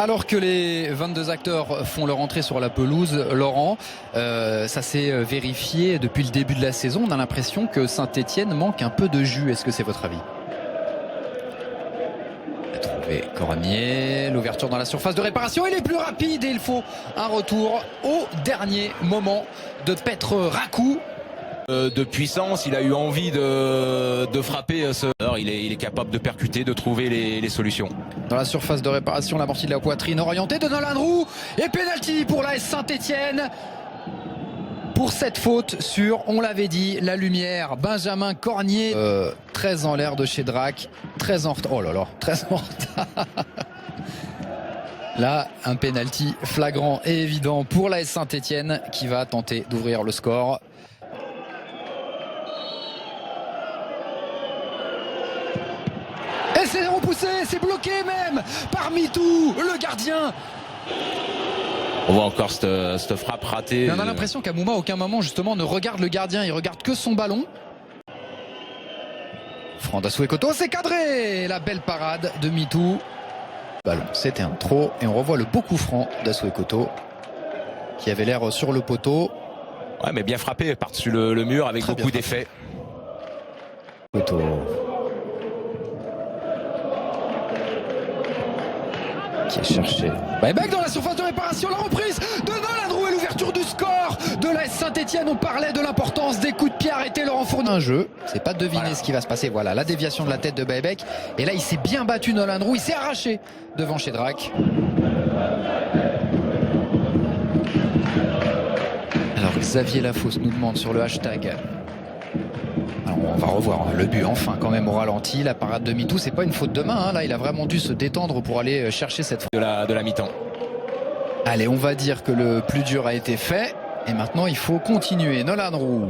Alors que les 22 acteurs font leur entrée sur la pelouse, Laurent, ça s'est vérifié depuis le début de la saison. On a l'impression que Saint-Etienne manque un peu de jus. Est-ce que c'est votre avis? Trouvé Cornier, l'ouverture dans la surface de réparation, il est plus rapide et il faut un retour au dernier moment de Petr Raku. De puissance, il a eu envie de frapper. Alors, il est capable de percuter, de trouver les solutions. Dans la surface de réparation, l'amorti de la poitrine orientée de Nolan Roux et pénalty pour l'AS Saint-Etienne. Pour cette faute sur, on l'avait dit, la lumière, Benjamin Cornier. Très en l'air de chez Drac, très en retard. Oh là là, très en retard. Là, un pénalty flagrant et évident pour l'AS Saint-Etienne qui va tenter d'ouvrir le score. Et c'est repoussé, c'est bloqué même par Mitou, le gardien. On voit encore cette frappe ratée. Mais on a l'impression qu'Amouma à aucun moment justement ne regarde le gardien, il regarde que son ballon. Franck d'Asuekoto, c'est cadré. La belle parade de Mitou. Ballon, c'était un trop. Et on revoit le beau coup franc d'Asuekoto qui avait l'air sur le poteau. Ouais, mais bien frappé par-dessus le mur avec beaucoup d'effets. Poteau. Qui est cherché. Baebek dans la surface de réparation, la reprise de Nolan Roux et l'ouverture du score de l'AS Saint-Etienne. On parlait de l'importance des coups de pied arrêtés, Laurent Fournier. Un jeu, c'est pas deviner ce qui va se passer. Voilà, la déviation de la tête de Baebek. Et là, il s'est bien battu, Nolan Roux. Il s'est arraché devant Shedrack. Alors, Xavier Lafosse nous demande sur le hashtag. Alors, on va revoir le but enfin quand même au ralenti. La parade de Mitou, c'est pas une faute de main. Hein. Là, il a vraiment dû se détendre pour aller chercher cette faute. De la mi-temps. Allez, on va dire que le plus dur a été fait. Et maintenant, il faut continuer. Nolan Roux.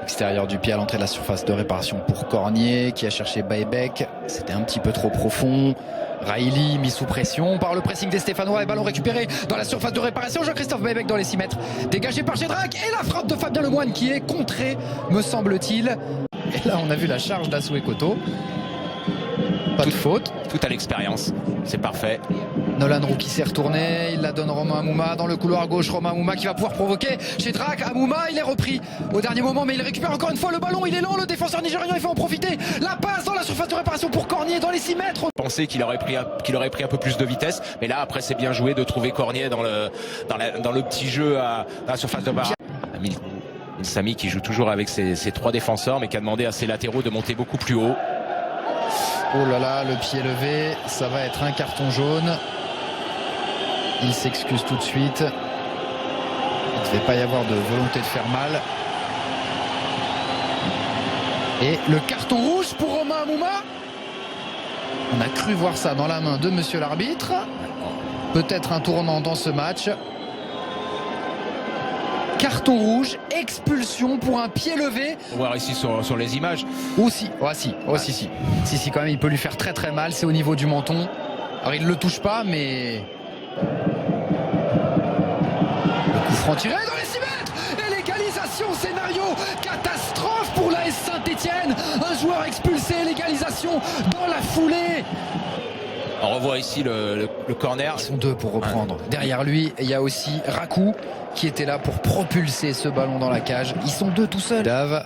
Extérieur du pied à l'entrée de la surface de réparation pour Cornier qui a cherché Baebek. C'était un petit peu trop profond. Riley mis sous pression par le pressing des Stéphanois et ballon récupéré dans la surface de réparation. Jean-Christophe Baebek dans les 6 mètres. Dégagé par Shedrack et la frappe de Fabien Lemoine qui est contrée, me semble-t-il. Et là, on a vu la charge d'Asuekoto. Pas de faute. Tout à l'expérience. C'est parfait. Nolan Roux qui s'est retourné, il la donne Romain Amouma dans le couloir gauche. Romain Amouma qui va pouvoir provoquer Shedrack. Amouma, il est repris au dernier moment, mais il récupère encore une fois le ballon. Il est lent, le défenseur nigérian, il faut en profiter. La passe dans la surface de réparation pour Cornier dans les 6 mètres. Pensez qu'il aurait pris un peu plus de vitesse, mais là après c'est bien joué de trouver Cornier dans le petit jeu à la surface de barrage. Samy qui joue toujours avec ses 3 défenseurs, mais qui a demandé à ses latéraux de monter beaucoup plus haut. Oh là là, le pied levé, ça va être un carton jaune. Il s'excuse tout de suite. Il ne devait pas y avoir de volonté de faire mal. Et le carton rouge pour Romain Amouma. On a cru voir ça dans la main de monsieur l'arbitre. Peut-être un tournant dans ce match. Carton rouge, expulsion pour un pied levé. On va voir ici sur les images. Si, quand même, il peut lui faire très très mal. C'est au niveau du menton. Alors il ne le touche pas, mais... Le coup franc tiré dans les 6 mètres. Et l'égalisation, scénario catastrophe pour l'AS Saint-Etienne. Un joueur expulsé, l'égalisation dans la foulée. On revoit ici le corner. Ils sont 2 pour reprendre. Derrière lui, il y a aussi Raku qui était là pour propulser ce ballon dans la cage. Ils sont 2 tout seuls. Dave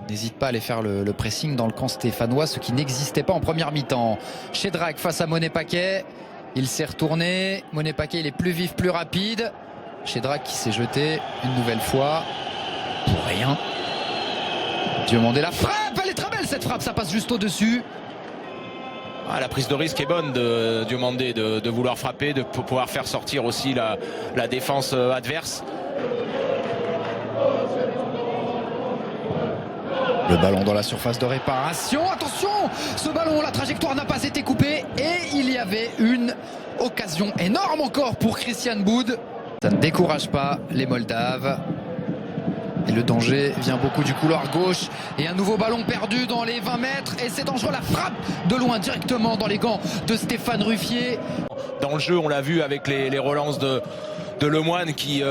n'hésite pas à aller faire le pressing dans le camp stéphanois, ce qui n'existait pas en première mi-temps. Shedrack face à Monet Paquet. Il s'est retourné. Monet Paquet, il est plus vif, plus rapide. Shedrack qui s'est jeté une nouvelle fois. Pour rien. Diomandé la frappe. Elle est très belle cette frappe. Ça passe juste au-dessus. Ah, la prise de risque est bonne de Diomandé de vouloir frapper, de pouvoir faire sortir aussi la défense adverse. Le ballon dans la surface de réparation. Attention, ce ballon, la trajectoire n'a pas été coupée. Et il y avait une occasion énorme encore pour Christian Boud. Ça ne décourage pas les Moldaves. Et le danger vient beaucoup du couloir gauche. Et un nouveau ballon perdu dans les 20 mètres. Et c'est dangereux, la frappe de loin directement dans les gants de Stéphane Ruffier. Dans le jeu, on l'a vu avec les relances de Lemoine qui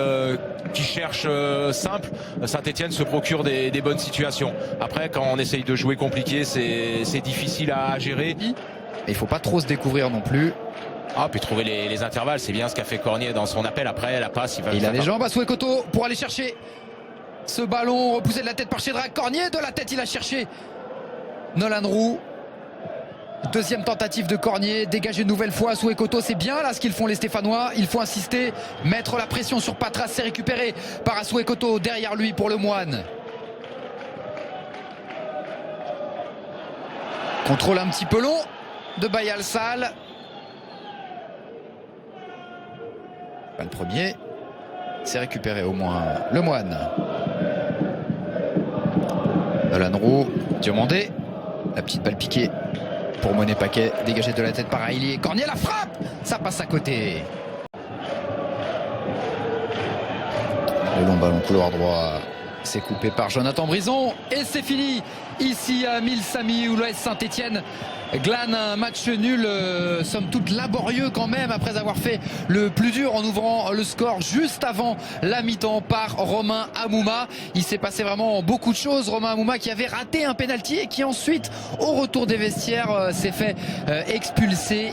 cherche simple. Saint-Etienne se procure des bonnes situations. Après, quand on essaye de jouer compliqué, c'est difficile à gérer. Et il ne faut pas trop se découvrir non plus. Ah, puis trouver les intervalles, c'est bien ce qu'a fait Cornier dans son appel. Après, la passe, il a les jambes à Souekoto pour aller chercher ce ballon repoussé de la tête par Shedrack. Cornier de la tête, il a cherché Nolan Roux. Deuxième tentative de Cornier, dégager une nouvelle fois Souekoto. C'est bien là ce qu'ils font les Stéphanois. Il faut insister, mettre la pression sur Patras. C'est récupéré par Souekoto derrière lui pour le Moine. Contrôle un petit peu long de Bayal Sall. Pas le premier. C'est récupéré au moins le Moine. Nolan Roux, Diomandé. La petite balle piquée pour Monet Paquet, dégagé de la tête par Ailier. Cornier, la frappe, ça passe à côté. Le long ballon couloir droit, c'est coupé par Jonathan Brison et c'est fini ici à Milsamy où l'AS Saint-Etienne glane un match nul, somme toute laborieux quand même, après avoir fait le plus dur en ouvrant le score juste avant la mi-temps par Romain Hamouma. Il s'est passé vraiment beaucoup de choses. Romain Hamouma qui avait raté un pénalty et qui ensuite, au retour des vestiaires, s'est fait expulser.